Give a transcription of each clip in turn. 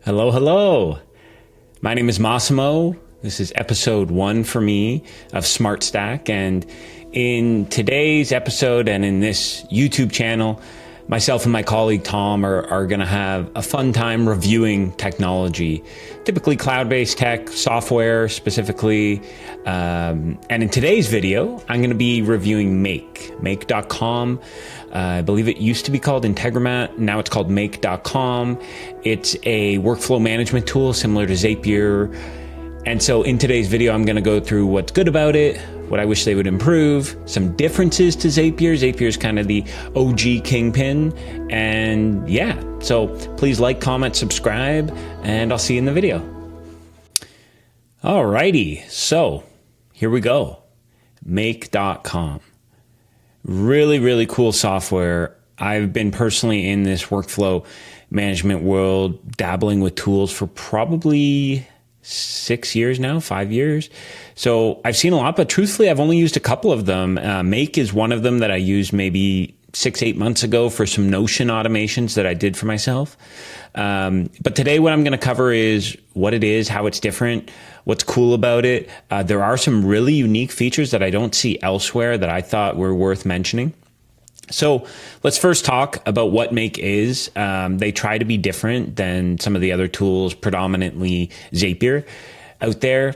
Hello, hello. My name is Massimo. This is episode 1 for me of Smart Stack. And in today's episode and in this YouTube channel, myself and my colleague Tom are going to have a fun time reviewing technology, typically cloud-based tech, software specifically. And in today's video, I'm going to be reviewing Make.com. I believe it used to be called Integromat. Now it's called Make.com. It's a workflow management tool similar to Zapier. And so in today's video, I'm going to go through what's good about it, what I wish they would improve, some differences to Zapier. Zapier is kind of the OG kingpin. And yeah, so please like, comment, subscribe, and I'll see you in the video. Alrighty, so here we go. Make.com. Really, really cool software. I've been personally in this workflow management world, dabbling with tools for probably 6 years now, 5 years. So I've seen a lot, but truthfully, I've only used a couple of them. Make is one of them that I used maybe 6-8 months ago for some Notion automations that I did for myself. But today what I'm going to cover is what it is, how it's different, what's cool about it. There are some really unique features that I don't see elsewhere that I thought were worth mentioning. So let's first talk about what Make is. They try to be different than some of the other tools, predominantly Zapier out there.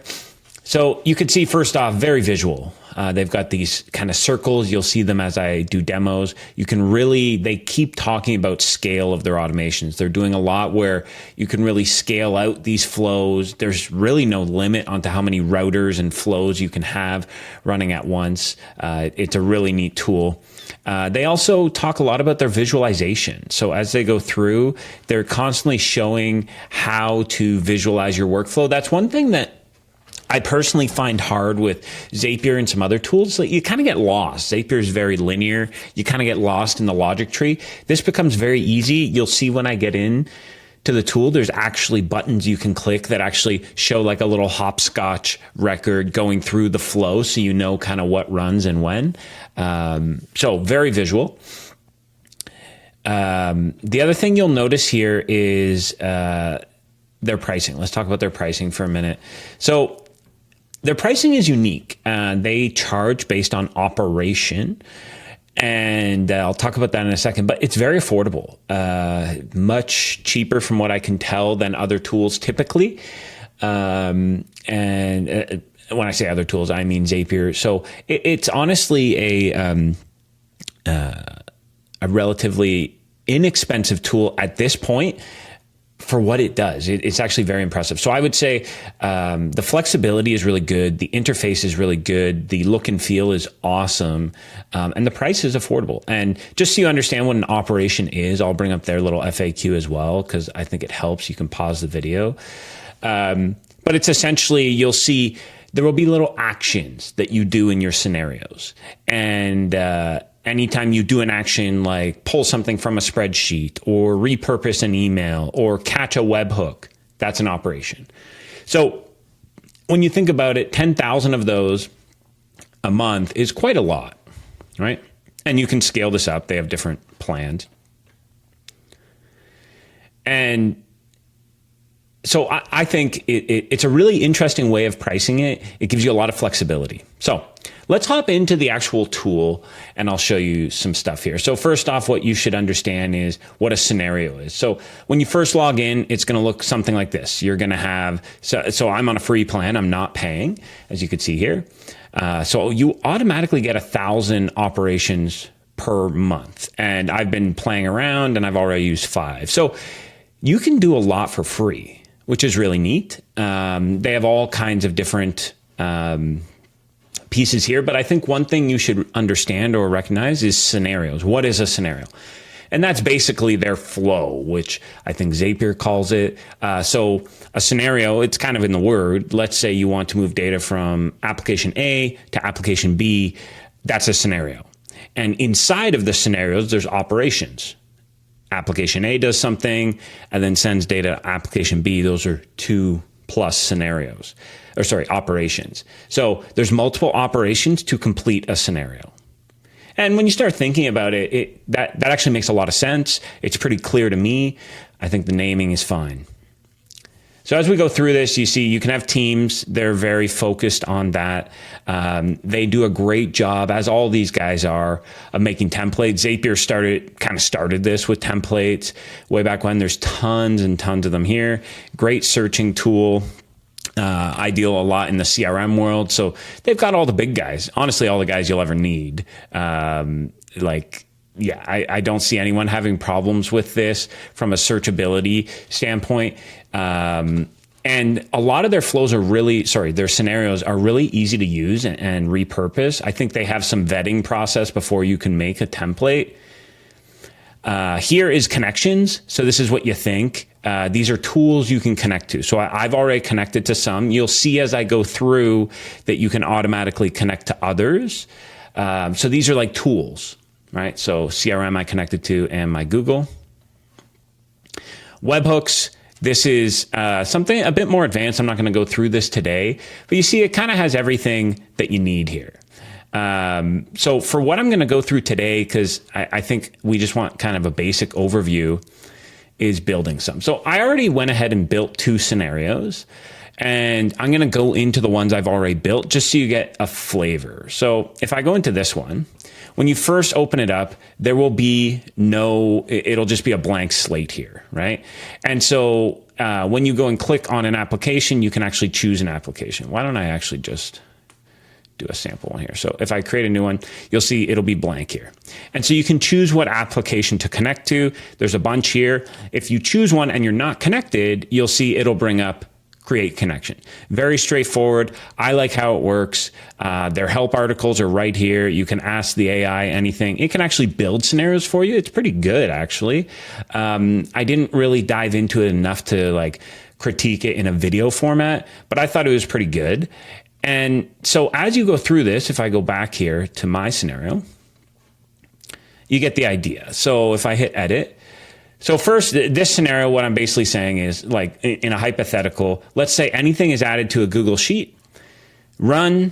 So you can see first off, very visual. They've got these kind of circles. You'll see them as I do demos. They keep talking about scale of their automations. They're doing a lot where you can really scale out these flows. There's really no limit onto how many routers and flows you can have running at once. It's a really neat tool. They also talk a lot about their visualization. So as they go through, they're constantly showing how to visualize your workflow. That's one thing that I personally find hard with Zapier and some other tools. Like you kind of get lost. Zapier is very linear. You kind of get lost in the logic tree. This becomes very easy. You'll see when I get in to the tool, there's actually buttons you can click that actually show like a little hopscotch record going through the flow, so you know kind of what runs and when. So very visual. The other thing you'll notice here is their pricing. Let's talk about their pricing for a minute. So their pricing is unique. They charge based on operation. And I'll talk about that in a second, but it's very affordable, much cheaper from what I can tell than other tools typically. And when I say other tools, I mean Zapier. So it's honestly a relatively inexpensive tool at this point for what it does. It's actually very impressive. So I would say the flexibility is really good. The interface is really good. The look and feel is awesome. And the price is affordable. And just so you understand what an operation is, I'll bring up their little FAQ as well, because I think it helps. You can pause the video. But it's essentially, you'll see there will be little actions that you do in your scenarios. And anytime you do an action like pull something from a spreadsheet or repurpose an email or catch a webhook, that's an operation. So when you think about it, 10,000 of those a month is quite a lot, right? And you can scale this up. They have different plans. And so I think it's a really interesting way of pricing it. It gives you a lot of flexibility. So let's hop into the actual tool and I'll show you some stuff here. So first off, what you should understand is what a scenario is. So when you first log in, it's going to look something like this. You're going to have, so I'm on a free plan. I'm not paying, as you can see here. So you automatically get 1,000 operations per month. And I've been playing around and I've already used 5. So you can do a lot for free, which is really neat. They have all kinds of different pieces here, but I think one thing you should understand or recognize is scenarios. What is a scenario? And that's basically their flow, which I think Zapier calls it. So a scenario, it's kind of in the word. Let's say you want to move data from application A to application B. That's a scenario. And inside of the scenarios, there's operations. Application A does something and then sends data to application B. Those are 2+ scenarios, operations. So there's multiple operations to complete a scenario. And when you start thinking about it, that actually makes a lot of sense. It's pretty clear to me. I think the naming is fine. So as we go through this, you see you can have teams. They're very focused on that. They do a great job, as all these guys are, of making templates. Zapier started this with templates way back when. There's tons and tons of them here. Great searching tool. I deal a lot in the CRM world. So they've got all the big guys, honestly, all the guys you'll ever need. I don't see anyone having problems with this from a searchability standpoint. And a lot of their flows their scenarios are really easy to use and repurpose. I think they have some vetting process before you can make a template. Here is connections. So this is what you think. These are tools you can connect to. So I've already connected to some. You'll see as I go through that you can automatically connect to others. So these are like tools, right? So CRM I connected to and my Google. Webhooks. This is something a bit more advanced. I'm not going to go through this today, but you see it kind of has everything that you need here. So for what I'm going to go through today, because I think we just want kind of a basic overview, is building some. So I already went ahead and built 2 scenarios, and I'm going to go into the ones I've already built just so you get a flavor. So if I go into this one, when you first open it up, there will be it'll just be a blank slate here, right? And so when you go and click on an application, you can actually choose an application. Why don't I actually just do a sample one here? So if I create a new one, you'll see it'll be blank here. And so you can choose what application to connect to. There's a bunch here. If you choose one and you're not connected, you'll see it'll bring up create connection. Very straightforward. I like how it works. Their help articles are right here. You can ask the AI anything. It can actually build scenarios for you. It's pretty good, actually. I didn't really dive into it enough to critique it in a video format, but I thought it was pretty good. And so as you go through this, if I go back here to my scenario, you get the idea. So if I hit edit, so first, this scenario, what I'm basically saying is, like in a hypothetical, let's say anything is added to a Google Sheet, run,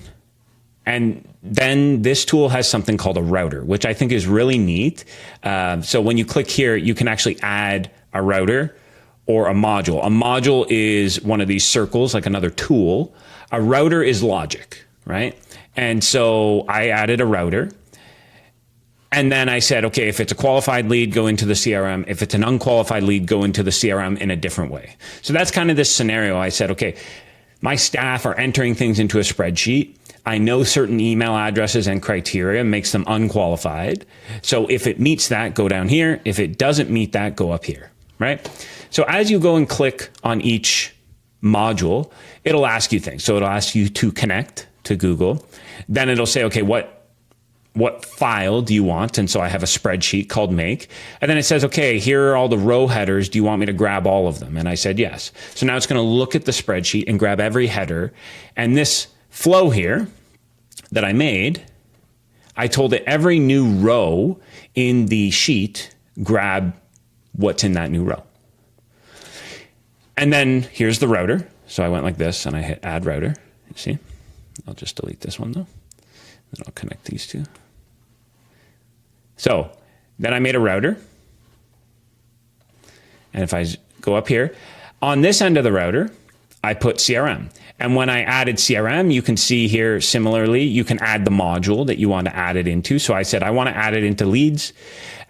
and then this tool has something called a router, which I think is really neat. So when you click here, you can actually add a router or a module. A module is one of these circles, like another tool. A router is logic, right? And so I added a router. And then I said, okay, if it's a qualified lead, go into the CRM. If it's an unqualified lead, go into the CRM in a different way. So that's kind of this scenario. I said, okay, my staff are entering things into a spreadsheet. I know certain email addresses and criteria makes them unqualified. So if it meets that, go down here. If it doesn't meet that, go up here, right? So as you go and click on each module, it'll ask you things. So it'll ask you to connect to Google. Then it'll say, okay, what file do you want? And so I have a spreadsheet called make. And then it says, okay, here are all the row headers. Do you want me to grab all of them? And I said, yes. So now it's going to look at the spreadsheet and grab every header. And this flow here that I made, I told it every new row in the sheet, grab what's in that new row. And then here's the router. So I went like this and I hit add router. You see? I'll just delete this one though. Then I'll connect these two. So then I made a router. And if I go up here, on this end of the router, I put CRM. And when I added CRM, you can see here, similarly, you can add the module that you want to add it into. So I said, I want to add it into leads.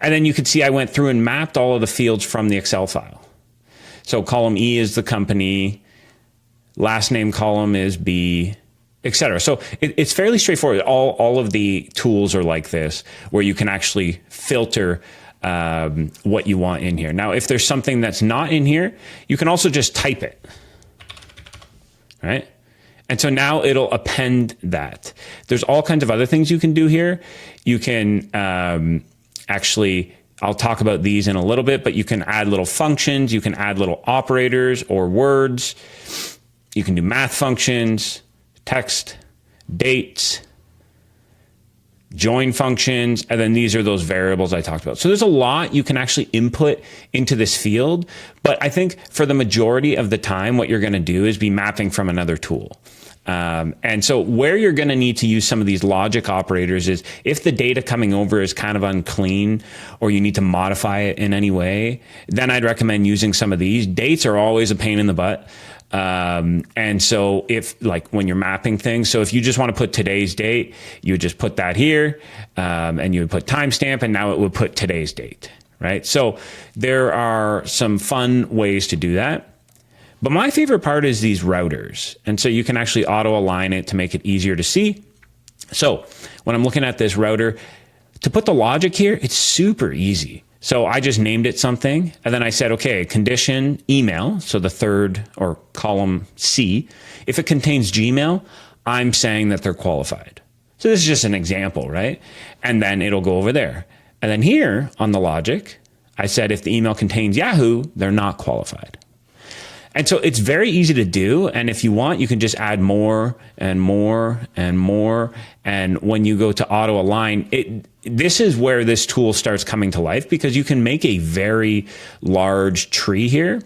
And then you can see I went through and mapped all of the fields from the Excel file. So column E is the company, last name column is B, etc. So it's fairly straightforward. All of the tools are like this, where you can actually filter what you want in here. Now, if there's something that's not in here, you can also just type it, right? And so now it'll append that. There's all kinds of other things you can do here. You can actually, I'll talk about these in a little bit, but you can add little functions. You can add little operators or words. You can do math functions, text, dates, join functions, and then these are those variables I talked about. So there's a lot you can actually input into this field, but I think for the majority of the time, what you're going to do is be mapping from another tool. And so where you're going to need to use some of these logic operators is if the data coming over is kind of unclean or you need to modify it in any way, then I'd recommend using some of these. Dates are always a pain in the butt. And so if like when you're mapping things, so if you just want to put today's date, you would just put that here, and you would put timestamp, and now it would put today's date, right? So there are some fun ways to do that. But my favorite part is these routers. And so you can actually auto align it to make it easier to see. So when I'm looking at this router, to put the logic here, it's super easy. So I just named it something, and then I said, okay, condition email, so the third or column C. If it contains Gmail, I'm saying that they're qualified. So this is just an example, right? And then it'll go over there. And then here on the logic, I said if the email contains Yahoo, they're not qualified. And so it's very easy to do. And if you want, you can just add more and more and more. And when you go to auto align, this is where this tool starts coming to life, because you can make a very large tree here.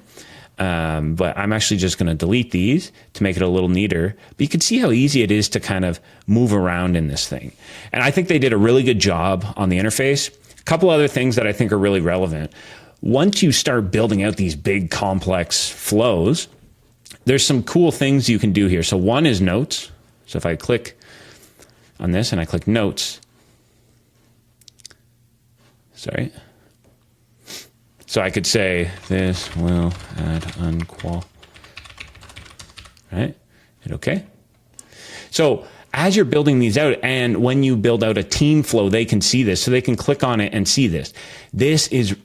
But I'm actually just going to delete these to make it a little neater. But you can see how easy it is to kind of move around in this thing. And I think they did a really good job on the interface. A couple other things that I think are really relevant. Once you start building out these big complex flows, there's some cool things you can do here. So one is notes. So if I click on this and I click notes, sorry. So I could say this will add unqual, right? Hit OK. So as you're building these out, and when you build out a team flow, they can see this. So they can click on it and see this. This is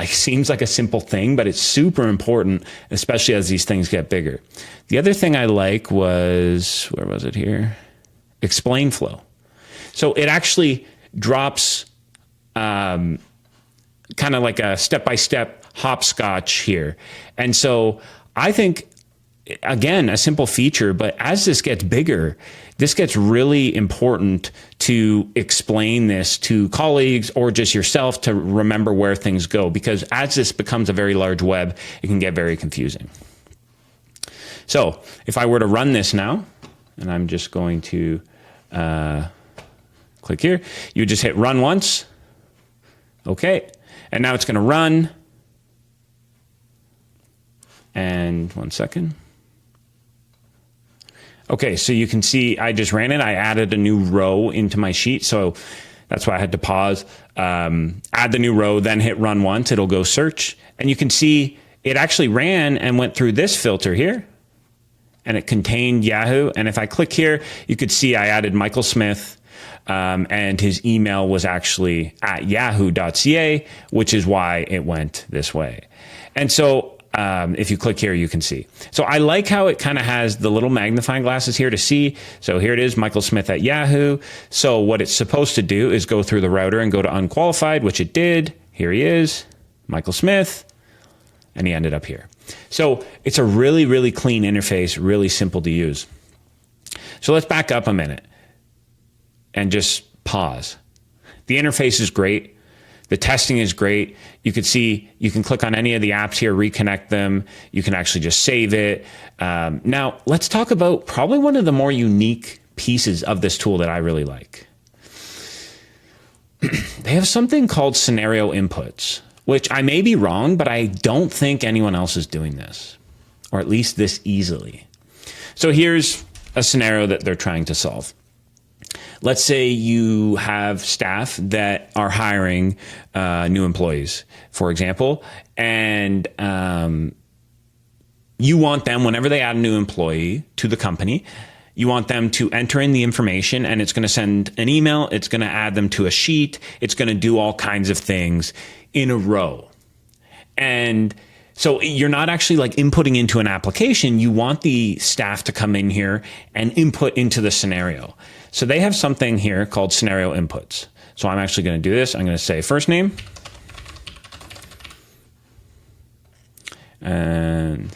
seems like a simple thing, but it's super important, especially as these things get bigger. The other thing I like was, where was it here? Explain flow. So it actually drops kind of like a step-by-step hopscotch here. And so I think, again, a simple feature, but as this gets bigger, this gets really important to explain this to colleagues or just yourself to remember where things go, because as this becomes a very large web, it can get very confusing. So if I were to run this now, and I'm just going to click here, you just hit run once. Okay. And now it's going to run. And 1 second. Okay, so you can see I just ran it. I added a new row into my sheet, so that's why I had to pause. Add the new row, then hit run once. It'll go search. And you can see it actually ran and went through this filter here, and it contained Yahoo. And if I click here, you could see I added Michael Smith, and his email was actually at yahoo.ca, which is why it went this way. And so if you click here, you can see. So I like how it kind of has the little magnifying glasses here to see. So here it is, Michael Smith at Yahoo. So what it's supposed to do is go through the router and go to unqualified, which it did. Here he is, Michael Smith, and he ended up here. So it's a really, really clean interface, really simple to use. So let's back up a minute and just pause. The interface is great. The testing is great. You can see, you can click on any of the apps here, reconnect them. You can actually just save it. Now, let's talk about probably one of the more unique pieces of this tool that I really like. They have something called scenario inputs, which I may be wrong, but I don't think anyone else is doing this, or at least this easily. So here's a scenario that they're trying to solve. Let's say you have staff that are hiring new employees, for example, and you want them, whenever they add a new employee to the company, you want them to enter in the information, and it's going to send an email. It's going to add them to a sheet. It's going to do all kinds of things in a row. And so you're not actually like inputting into an application. You want the staff to come in here and input into the scenario. So they have something here called scenario inputs. So I'm actually going to do this. I'm going to say first name. And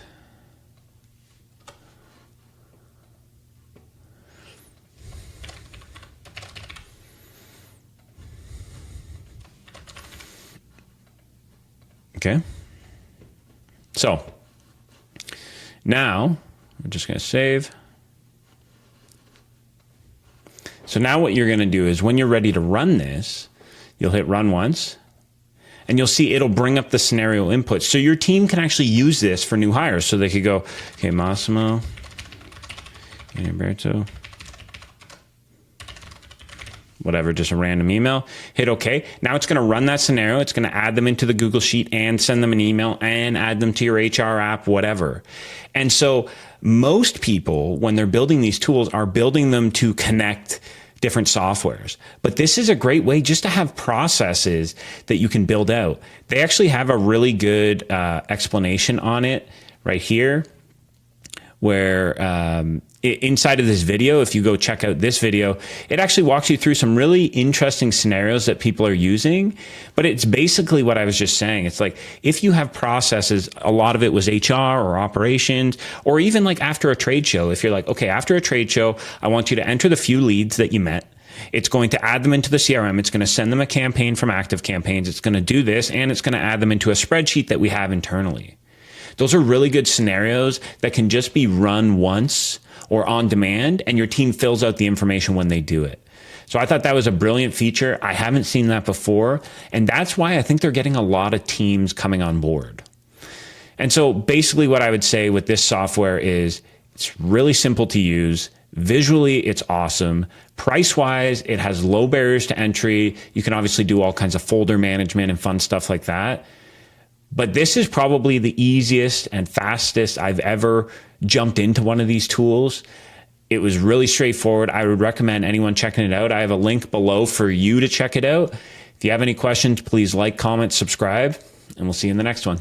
okay. So now we're just going to save. So now what you're going to do is when you're ready to run this, you'll hit run once, and you'll see it'll bring up the scenario inputs. So your team can actually use this for new hires. So they could go, okay, Massimo, okay, Alberto, whatever, just a random email, hit okay. Now it's going to run that scenario. It's going to add them into the Google Sheet and send them an email and add them to your HR app, whatever. And so most people, when they're building these tools, are building them to connect different softwares. But this is a great way just to have processes that you can build out. They actually have a really good explanation on it right here, where inside of this video, if you go check out this video, it actually walks you through some really interesting scenarios that people are using. But it's basically what I was just saying. It's like, if you have processes, a lot of it was HR or operations, or even like after a trade show, if you're like, okay, after a trade show, I want you to enter the few leads that you met. It's going to add them into the CRM. It's going to send them a campaign from Active Campaigns. It's going to do this, and it's going to add them into a spreadsheet that we have internally. Those are really good scenarios that can just be run once or on demand, and your team fills out the information when they do it. So I thought that was a brilliant feature. I haven't seen that before, and that's why I think they're getting a lot of teams coming on board. And so basically what I would say with this software is it's really simple to use. Visually, it's awesome. Price-wise, it has low barriers to entry. You can obviously do all kinds of folder management and fun stuff like that. But this is probably the easiest and fastest I've ever jumped into one of these tools. It was really straightforward. I would recommend anyone checking it out. I have a link below for you to check it out. If you have any questions, please like, comment, subscribe, and we'll see you in the next one.